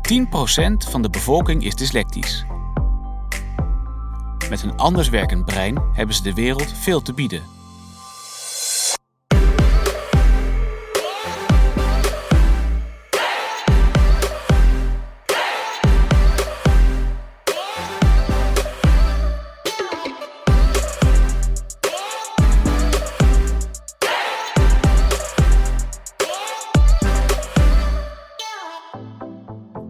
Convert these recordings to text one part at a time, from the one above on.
10% van de bevolking is dyslectisch. Met een anders werkend brein hebben ze de wereld veel te bieden.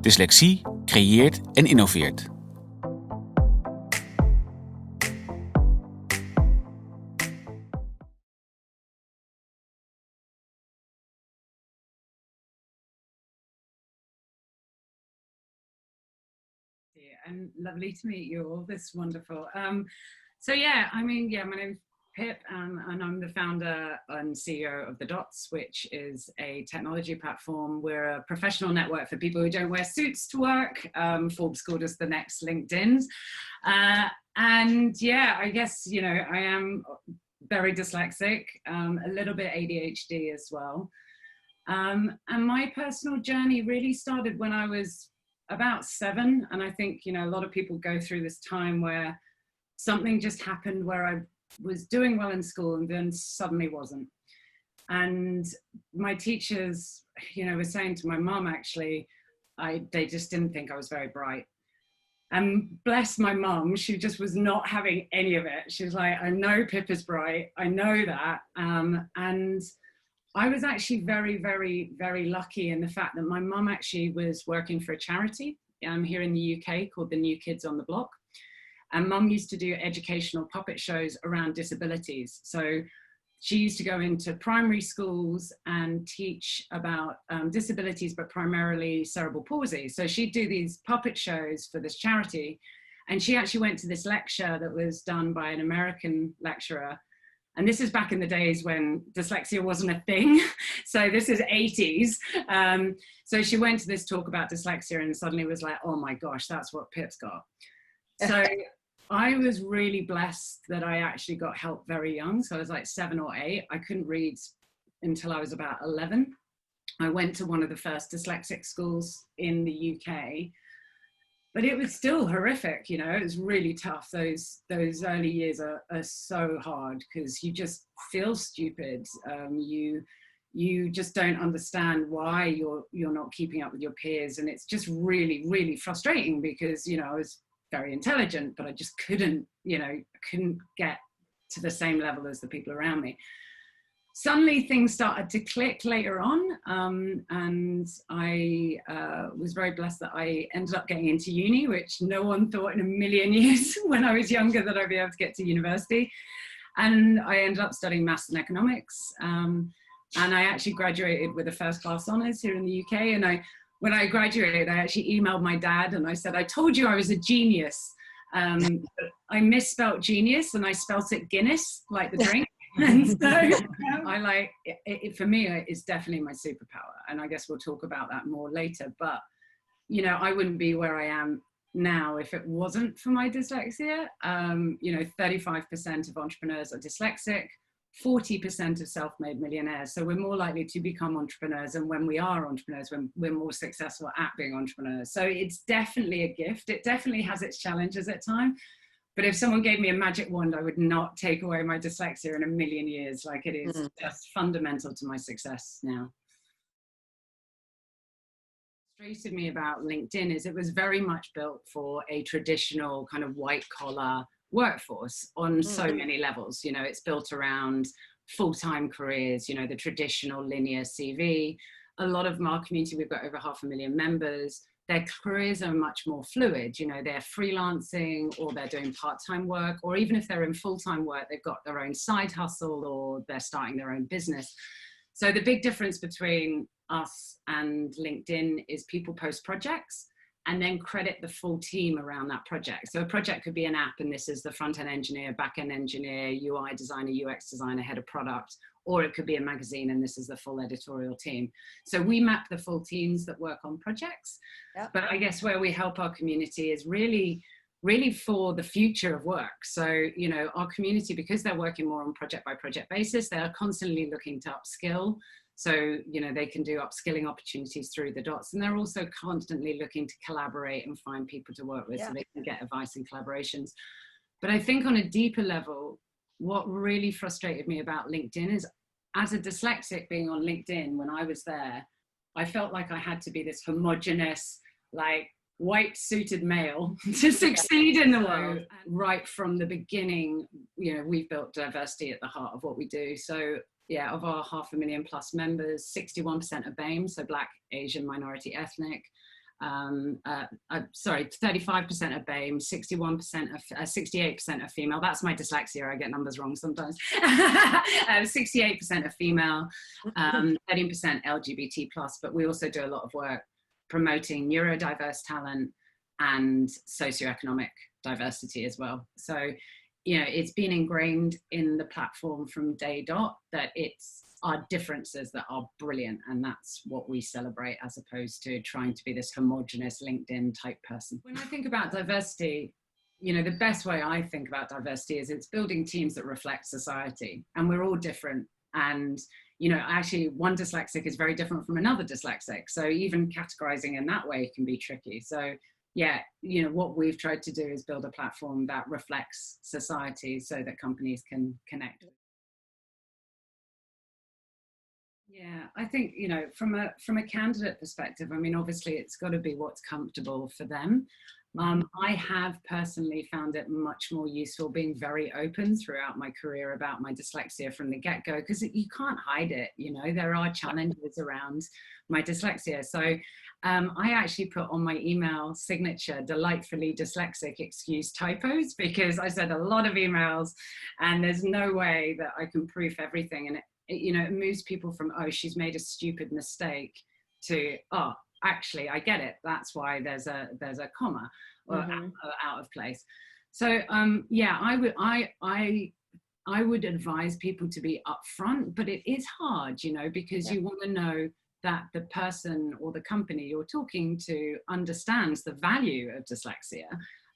Dyslexie creëert en innoveert. And lovely to meet you all. This is wonderful. My name is Pip, and I'm the founder and CEO of The Dots, which is a technology platform. We're a professional network for people who don't wear suits to work. Forbes called us the next LinkedIn's. I guess, I am very dyslexic, a little bit ADHD as well. And my personal journey really started when I was about 7. And I think, a lot of people go through this time where something just happened where I was doing well in school and then suddenly wasn't. And my teachers, were saying to my mum, actually, they just didn't think I was very bright. And bless my mum, she just was not having any of it. She was like, I know Pip is bright. I know that. And I was actually very, very, very lucky in the fact that my mum actually was working for a charity here in the UK called the New Kids on the Block. And mum used to do educational puppet shows around disabilities. So she used to go into primary schools and teach about disabilities, but primarily cerebral palsy. So she'd do these puppet shows for this charity. And she actually went to this lecture that was done by an American lecturer. And this is back in the days when dyslexia wasn't a thing. So this is 80s. So she went to this talk about dyslexia and suddenly was like, oh my gosh, that's what Pip's got. So I was really blessed that I actually got help very young. So I was like 7 or 8. I couldn't read until I was about 11. I went to one of the first dyslexic schools in the UK. But it was still horrific, it was really tough. Those early years are so hard because you just feel stupid. You just don't understand why you're not keeping up with your peers. And it's just really, really frustrating because, I was very intelligent, but I just couldn't get to the same level as the people around me. Suddenly things started to click later on, and I was very blessed that I ended up getting into uni, which no one thought in a million years when I was younger that I'd be able to get to university. And I ended up studying maths and economics, and I actually graduated with a first-class honours here in the UK. And when I graduated, I actually emailed my dad and I said, I told you I was a genius. I misspelt genius and I spelt it Guinness, like the drink. And so I like it for me, it's definitely my superpower. And I guess we'll talk about that more later. But, I wouldn't be where I am now if it wasn't for my dyslexia. 35% of entrepreneurs are dyslexic, 40% of self-made millionaires. So we're more likely to become entrepreneurs. And when we are entrepreneurs, when we're more successful at being entrepreneurs. So it's definitely a gift. It definitely has its challenges at times. But if someone gave me a magic wand, I would not take away my dyslexia in a million years. Like it is just fundamental to my success now. What frustrated me about LinkedIn is it was very much built for a traditional kind of white collar workforce on so many levels. It's built around full-time careers, the traditional linear CV. A lot of our community, we've got over 500,000 members. Their careers are much more fluid. They're freelancing or they're doing part-time work, or even if they're in full-time work, they've got their own side hustle or they're starting their own business. So the big difference between us and LinkedIn is people post projects and then credit the full team around that project. So a project could be an app, and this is the front-end engineer, back-end engineer, UI designer, UX designer, head of product, or it could be a magazine, and this is the full editorial team. So we map the full teams that work on projects. Yep. But I guess where we help our community is really for the future of work. So, our community, because they're working more on project by project basis, they're constantly looking to upskill. So, you know, they can do upskilling opportunities through the dots. And they're also constantly looking to collaborate and find people to work with so they can get advice and collaborations. But I think on a deeper level, what really frustrated me about LinkedIn is, as a dyslexic being on LinkedIn, when I was there, I felt like I had to be this homogenous, like white suited male to succeed in the world. Right from the beginning, you know, we've built diversity at the heart of what we do. So yeah, of our 500,000+ members, 61% are BAME, so Black, Asian, minority, ethnic. 35% are BAME, 68% are female. That's my dyslexia, I get numbers wrong sometimes. 68% are female, 13% LGBT+, but we also do a lot of work promoting neurodiverse talent and socioeconomic diversity as well. So, you know, it's been ingrained in the platform from day dot that it's our differences that are brilliant, and that's what we celebrate, as opposed to trying to be this homogenous LinkedIn type person. When I think about diversity, you know, the best way I think about diversity is it's building teams that reflect society, and we're all different. And, you know, actually one dyslexic is very different from another dyslexic. So even categorizing in that way can be tricky. So yeah, you know, what we've tried to do is build a platform that reflects society so that companies can connect. Yeah, I think, you know, from a candidate perspective, I mean, obviously it's got to be what's comfortable for them. I have personally found it much more useful being very open throughout my career about my dyslexia from the get-go, because you can't hide it. You know, there are challenges around my dyslexia. So I actually put on my email signature, delightfully dyslexic, excuse typos, because I sent a lot of emails and there's no way that I can proof everything. And you know, it moves people from, oh, she's made a stupid mistake, to, oh, actually, I get it. That's why there's a comma or out of place. So yeah, I would advise people to be upfront, but it is hard, you know, because you want to know that the person or the company you're talking to understands the value of dyslexia,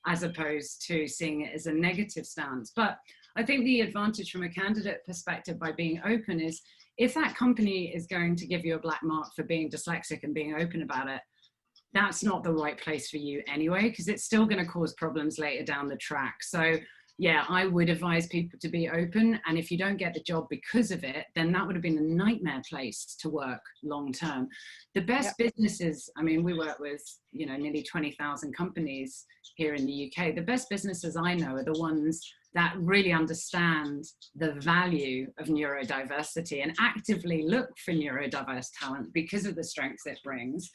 as opposed to seeing it as a negative stance. But I think the advantage from a candidate perspective by being open is, if that company is going to give you a black mark for being dyslexic and being open about it, that's not the right place for you anyway, because it's still going to cause problems later down the track. So yeah, I would advise people to be open. And if you don't get the job because of it, then that would have been a nightmare place to work long term. The best businesses, I mean, we work with, you know, nearly 20,000 companies here in the UK. The best businesses I know are the ones that really understand the value of neurodiversity and actively look for neurodiverse talent because of the strengths it brings.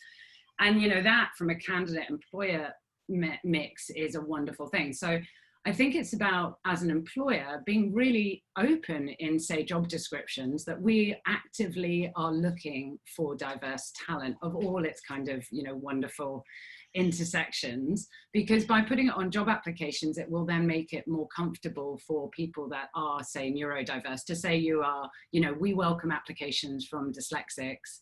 And, you know, that from a candidate employer mix is a wonderful thing. So I think it's about, as an employer, being really open in, say, job descriptions, that we actively are looking for diverse talent of all its kind of, you know, wonderful intersections, because by putting it on job applications, it will then make it more comfortable for people that are, say, neurodiverse to say, you are, you know, we welcome applications from dyslexics,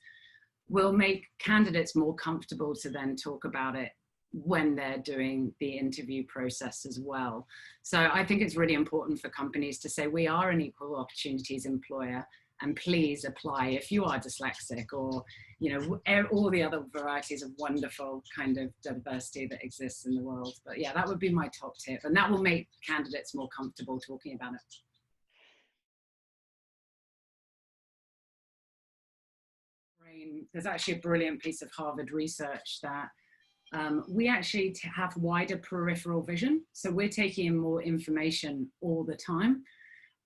will make candidates more comfortable to then talk about it when they're doing the interview process as well. So I think it's really important for companies to say, we are an equal opportunities employer, and please apply if you are dyslexic, or, you know, all the other varieties of wonderful kind of diversity that exists in the world. But yeah, that would be my top tip, and that will make candidates more comfortable talking about it. There's actually a brilliant piece of Harvard research that we actually have wider peripheral vision. So we're taking in more information all the time,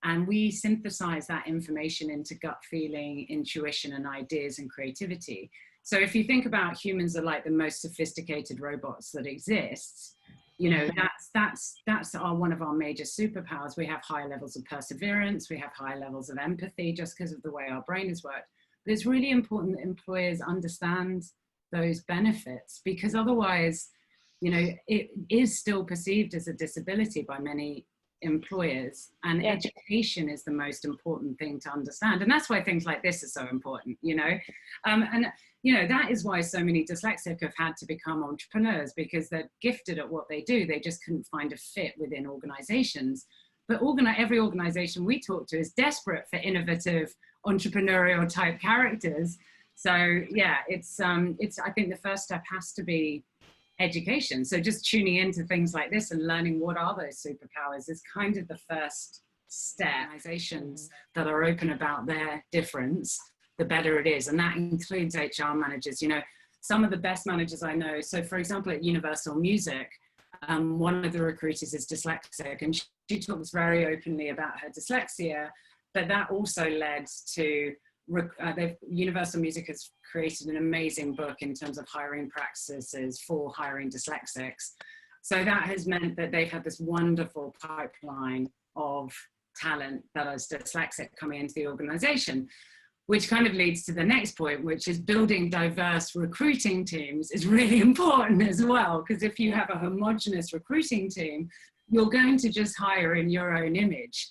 and we synthesize that information into gut feeling, intuition, and ideas and creativity. So if you think about humans are like the most sophisticated robots that exists, you know, that's one of our major superpowers. We have high levels of perseverance, we have high levels of empathy, just because of the way our brain is worked. But it's really important that employers understand those benefits, because otherwise, you know, it is still perceived as a disability by many employers, and education is the most important thing to understand. And that's why things like this are so important, you know. And, you know, that is why so many dyslexic have had to become entrepreneurs, because they're gifted at what they do. They just couldn't find a fit within organizations. but every organization we talk to is desperate for innovative, entrepreneurial type characters. So yeah, I think the first step has to be education. So just tuning into things like this and learning what are those superpowers is kind of the first step. Organizations that are open about their difference, the better it is. And that includes HR managers. You know, some of the best managers I know. So for example, at Universal Music, one of the recruiters is dyslexic, and she talks very openly about her dyslexia, but that also led to Universal Music has created an amazing book in terms of hiring practices for hiring dyslexics. So that has meant that they've had this wonderful pipeline of talent that is dyslexic coming into the organization, which kind of leads to the next point, which is building diverse recruiting teams is really important as well. Because if you have a homogenous recruiting team, you're going to just hire in your own image.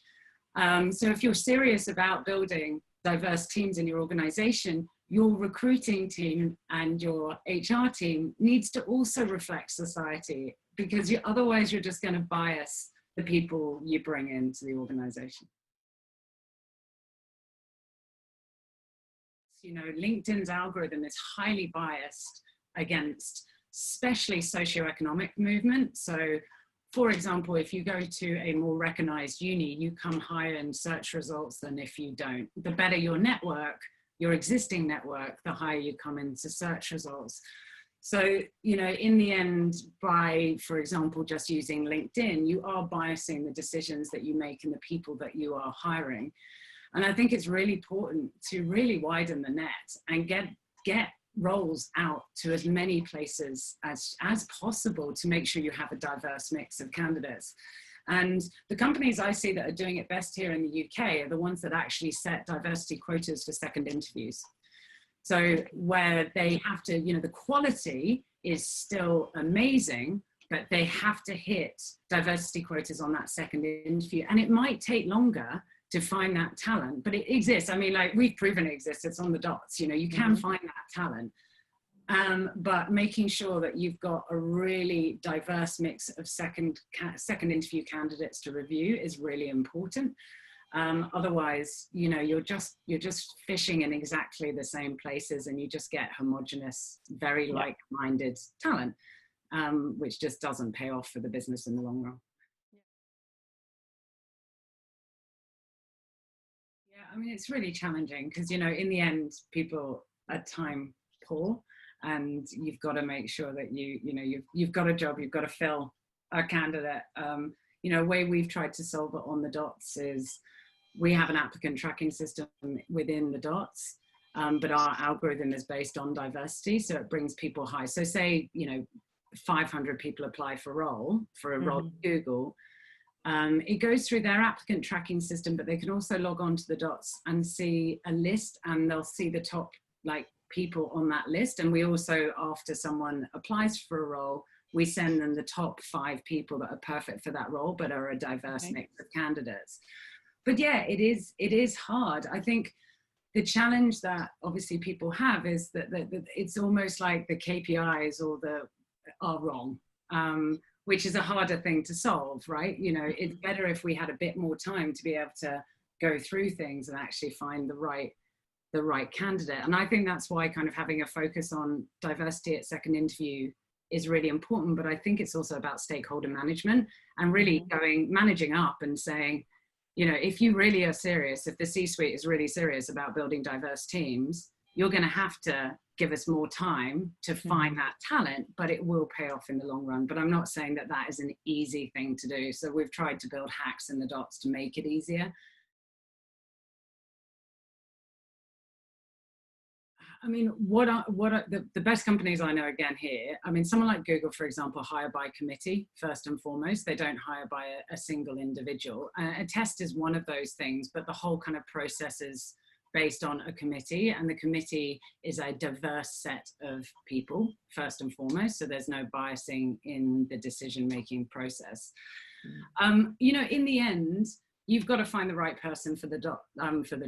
So if you're serious about building diverse teams in your organization, your recruiting team and your HR team needs to also reflect society, because otherwise you're just going to bias the people you bring into the organization. You know, LinkedIn's algorithm is highly biased against especially socioeconomic movement. So for example, if you go to a more recognized uni, you come higher in search results than if you don't. The better your network, your existing network, the higher you come into search results. So, you know, in the end, by, for example, just using LinkedIn, you are biasing the decisions that you make and the people that you are hiring. And I think it's really important to really widen the net and get roles out to as many places as possible to make sure you have a diverse mix of candidates. And the companies I see that are doing it best here in the UK are the ones that actually set diversity quotas for second interviews. So where they have to, you know, the quality is still amazing, but they have to hit diversity quotas on that second interview. And it might take longer to find that talent, but it exists. I mean, like, we've proven it exists. It's on the dots. You know, you can find that talent, but making sure that you've got a really diverse mix of second interview candidates to review is really important. Otherwise, you know, you're just fishing in exactly the same places, and you just get homogenous, very like-minded talent, which just doesn't pay off for the business in the long run. I mean, it's really challenging because, you know, in the end, people are time poor, and you've got to make sure that you've got a job, you've got to fill a candidate. You know, a way we've tried to solve it on the dots is we have an applicant tracking system within the dots, but our algorithm is based on diversity, so it brings people high. So say, you know, 500 people apply for a role at Google. It goes through their applicant tracking system, but they can also log on to the dots and see a list, and they'll see the top people on that list. And we also, after someone applies for a role, we send them the top 5 people that are perfect for that role, but are a diverse mix of candidates. But yeah, it is hard. I think the challenge that obviously people have is that it's almost like the KPIs are wrong. Which is a harder thing to solve, right? You know, it's better if we had a bit more time to be able to go through things and actually find the right candidate. And I think that's why kind of having a focus on diversity at second interview is really important. But I think it's also about stakeholder management and really managing up and saying, you know, if you really are serious, if the C-suite is really serious about building diverse teams, you're going to have to give us more time to find that talent, but it will pay off in the long run. But I'm not saying that that is an easy thing to do. So we've tried to build hacks in the dots to make it easier. I mean, what are the best companies I know again here? I mean, someone like Google, for example, hire by committee, first and foremost. They don't hire by a single individual. A test is one of those things, but the whole kind of process is based on a committee, and the committee is a diverse set of people, first and foremost, so there's no biasing in the decision-making process. You know, in the end, you've got to find the right person for the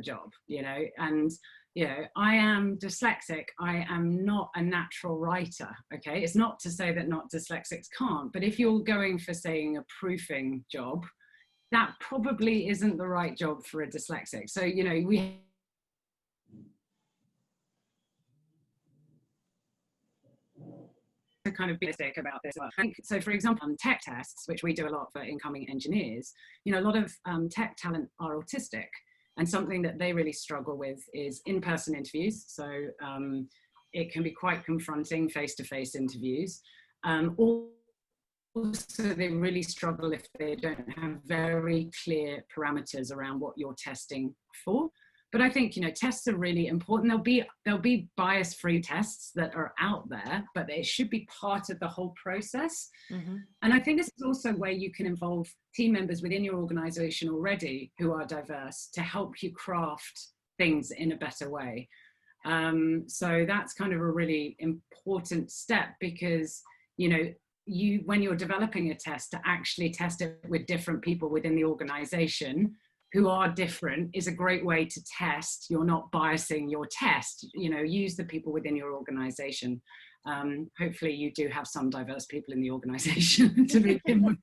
job, you know, and, you know, I am dyslexic, I am not a natural writer, okay? It's not to say that not dyslexics can't, but if you're going for, saying, a proofing job, that probably isn't the right job for a dyslexic. So, you know, we to kind of be realistic about this. So, for example, tech tests, which we do a lot for incoming engineers, you know, a lot of tech talent are autistic, and something that they really struggle with is in-person interviews. So it can be quite confronting face-to-face interviews. Also, they really struggle if they don't have very clear parameters around what you're testing for. But I think, you know, tests are really important. There'll be bias-free tests that are out there, but it should be part of the whole process. Mm-hmm. And I think this is also where you can involve team members within your organization already who are diverse to help you craft things in a better way. So that's kind of a really important step, because, you know, when you're developing a test, to actually test it with different people within the organization who are different is a great way to test. You're not biasing your test. You know, use the people within your organization. Hopefully you do have some diverse people in the organization to begin with.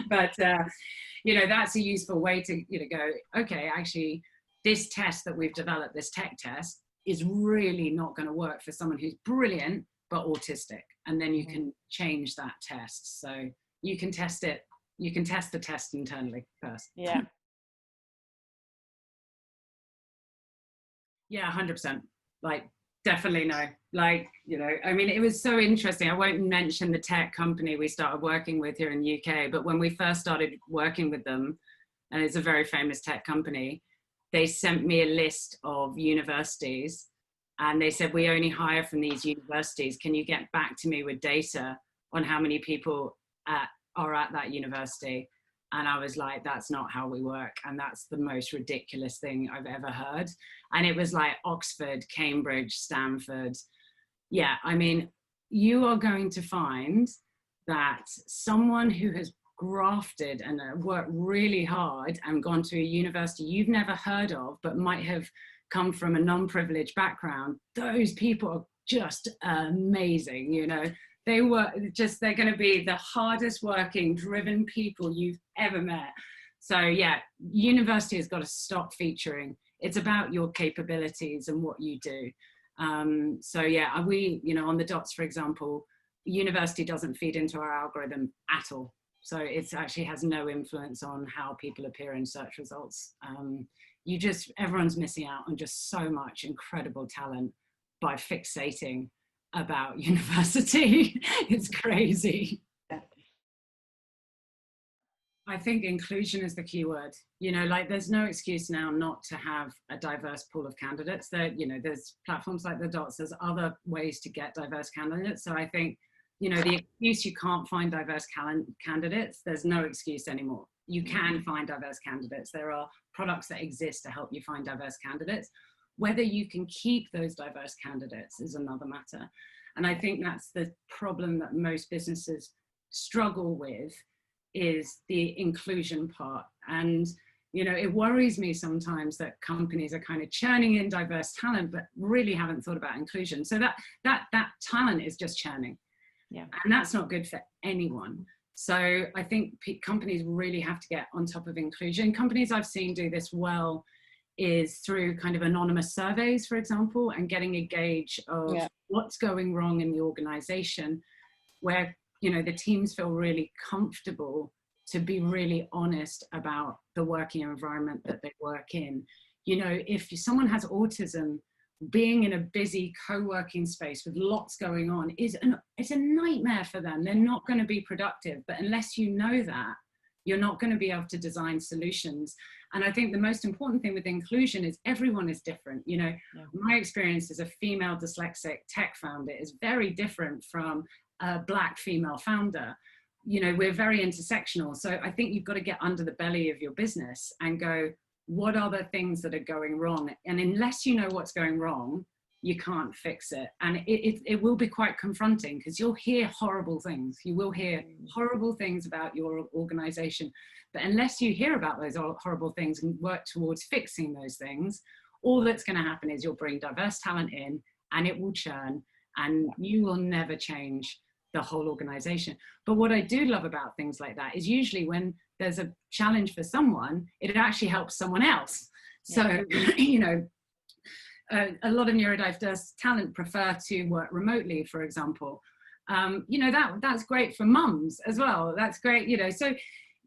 But you know, that's a useful way to, you know, go, okay, actually this test that we've developed, this tech test, is really not going to work for someone who's brilliant but autistic. And then you can change that test. So you can test it. You can test the test internally first. Yeah. Yeah, 100%. Like, definitely no. Like, you know, I mean, it was so interesting. I won't mention the tech company we started working with here in the UK, but when we first started working with them, and it's a very famous tech company, they sent me a list of universities, and they said, we only hire from these universities. Can you get back to me with data on how many people are at that university? And I was like, that's not how we work. And that's the most ridiculous thing I've ever heard. And it was like Oxford, Cambridge, Stanford. Yeah, I mean, you are going to find that someone who has grafted and worked really hard and gone to a university you've never heard of, but might have come from a non-privileged background, those people are just amazing, you know. They're going to be the hardest working, driven people you've ever met. So yeah, university has got to stop featuring. It's about your capabilities and what you do. So yeah, we, you know, on the DOTS, for example, university doesn't feed into our algorithm at all. So it actually has no influence on how people appear in search results. Everyone's missing out on just so much incredible talent by fixating about university. It's crazy. I think inclusion is the key word. You know, like there's no excuse now not to have a diverse pool of candidates. There, you know, there's platforms like the DOTS, there's other ways to get diverse candidates. So I think, you know, the excuse you can't find diverse candidates, there's no excuse anymore. You can find diverse candidates. There are products that exist to help you find diverse candidates. Whether you can keep those diverse candidates is another matter. And I think that's the problem that most businesses struggle with, is the inclusion part. And, you know, it worries me sometimes that companies are kind of churning in diverse talent, but really haven't thought about inclusion. So that talent is just churning. Yeah. And that's not good for anyone. So I think companies really have to get on top of inclusion. Companies I've seen do this well is through kind of anonymous surveys, for example, and getting a gauge of what's going wrong in the organization, where, you know, the teams feel really comfortable to be really honest about the working environment that they work in. You know, if someone has autism, being in a busy co-working space with lots going on it's a nightmare for them. They're not going to be productive. But unless you know that, you're not going to be able to design solutions. And I think the most important thing with inclusion is everyone is different. You know, my experience as a female dyslexic tech founder is very different from a Black female founder. You know, we're very intersectional. So I think you've got to get under the belly of your business and go, what are the things that are going wrong? And unless you know what's going wrong, you can't fix it. And it will be quite confronting, because you'll hear horrible things. You will hear horrible things about your organization. But unless you hear about those horrible things and work towards fixing those things, all that's going to happen is you'll bring diverse talent in and it will churn, and you will never change the whole organization. But what I do love about things like that is usually when there's a challenge for someone, it actually helps someone else. So, you know, a lot of neurodiverse talent prefer to work remotely, for example. You know, that's great for mums as well. That's great, you know, so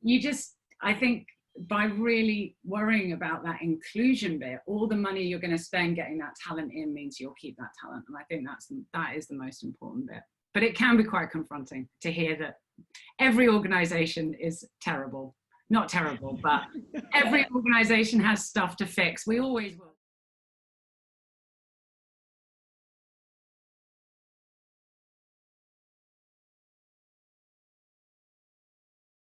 you just, I think by really worrying about that inclusion bit, all the money you're going to spend getting that talent in means you'll keep that talent. And I think that is the most important bit. But it can be quite confronting to hear that every organization is terrible. Not terrible, but every organization has stuff to fix. We always will.